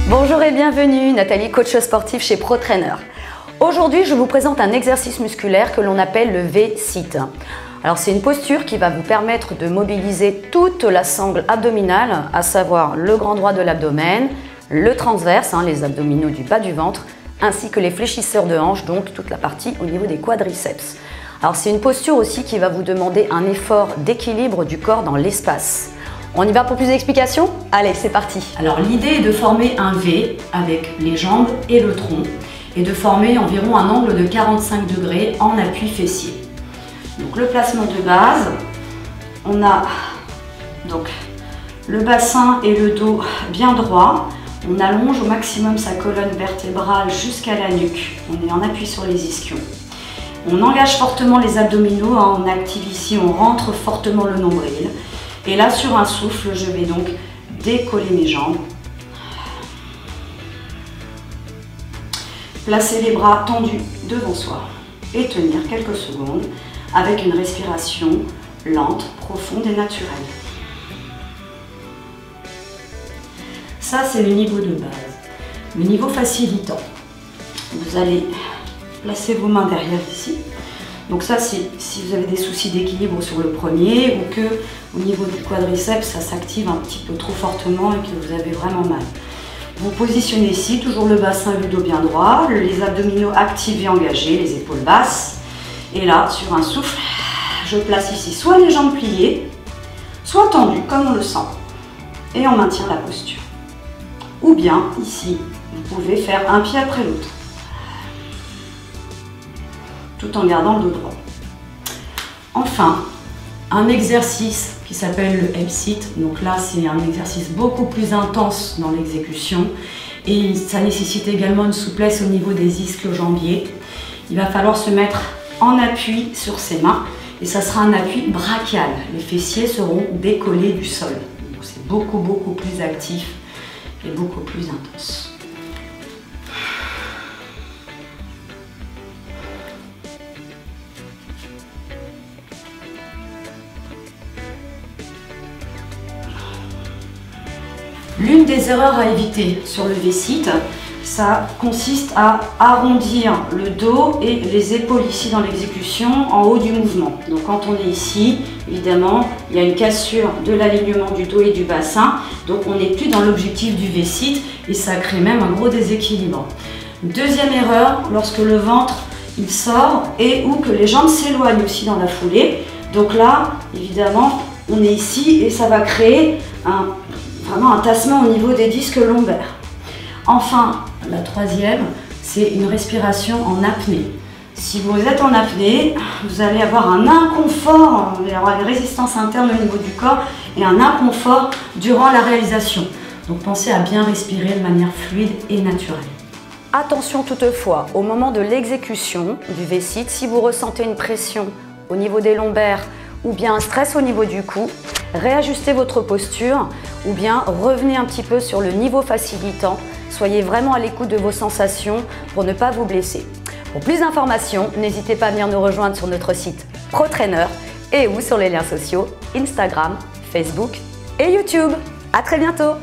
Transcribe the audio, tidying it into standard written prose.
Bonjour et bienvenue, Nathalie, coach sportif chez ProTrainer. Aujourd'hui, je vous présente un exercice musculaire que l'on appelle le V-sit. Alors, c'est une posture qui va vous permettre de mobiliser toute la sangle abdominale, à savoir le grand droit de l'abdomen, le transverse, les abdominaux du bas du ventre, ainsi que les fléchisseurs de hanches, donc toute la partie au niveau des quadriceps. Alors, c'est une posture aussi qui va vous demander un effort d'équilibre du corps dans l'espace. On y va pour plus d'explications? Allez, c'est parti. Alors l'idée est de former un V avec les jambes et le tronc et de former environ un angle de 45 degrés en appui fessier. Donc le placement de base, on a donc le bassin et le dos bien droit. On allonge au maximum sa colonne vertébrale jusqu'à la nuque. On est en appui sur les ischions. On engage fortement les abdominaux, on active ici, on rentre fortement le nombril. Et là, sur un souffle, je vais donc décoller mes jambes. Placer les bras tendus devant soi et tenir quelques secondes avec une respiration lente, profonde et naturelle. Ça, c'est le niveau de base. Le niveau facilitant. Vous allez placer vos mains derrière ici. Donc ça, c'est si vous avez des soucis d'équilibre sur le premier ou que au niveau du quadriceps, ça s'active un petit peu trop fortement et que vous avez vraiment mal. Vous positionnez ici, toujours le bassin et le dos bien droit, les abdominaux actifs et engagés, les épaules basses. Et là, sur un souffle, je place ici soit les jambes pliées, soit tendues, comme on le sent. Et on maintient la posture. Ou bien, ici, vous pouvez faire un pied après l'autre, tout en gardant le dos droit. Enfin, un exercice qui s'appelle le L-sit. Donc là, c'est un exercice beaucoup plus intense dans l'exécution et ça nécessite également une souplesse au niveau des ischio-jambiers. Il va falloir se mettre en appui sur ses mains et ça sera un appui brachial. Les fessiers seront décollés du sol. C'est beaucoup plus actif et beaucoup plus intense. L'une des erreurs à éviter sur le V-sit, ça consiste à arrondir le dos et les épaules ici dans l'exécution en haut du mouvement. Donc quand on est ici, évidemment, il y a une cassure de l'alignement du dos et du bassin. Donc on n'est plus dans l'objectif du V-sit et ça crée même un gros déséquilibre. Deuxième erreur, lorsque le ventre il sort et ou que les jambes s'éloignent aussi dans la foulée. Donc là, évidemment, on est ici et ça va créer vraiment un tassement au niveau des disques lombaires. Enfin, la troisième, c'est une respiration en apnée. Si vous êtes en apnée, vous allez avoir un inconfort, vous allez avoir une résistance interne au niveau du corps et un inconfort durant la réalisation. Donc pensez à bien respirer de manière fluide et naturelle. Attention toutefois, au moment de l'exécution du V-sit, si vous ressentez une pression au niveau des lombaires ou bien un stress au niveau du cou, réajustez votre posture ou bien revenez un petit peu sur le niveau facilitant. Soyez vraiment à l'écoute de vos sensations pour ne pas vous blesser. Pour plus d'informations, n'hésitez pas à venir nous rejoindre sur notre site ProTrainer et ou sur les liens sociaux Instagram, Facebook et YouTube. À très bientôt!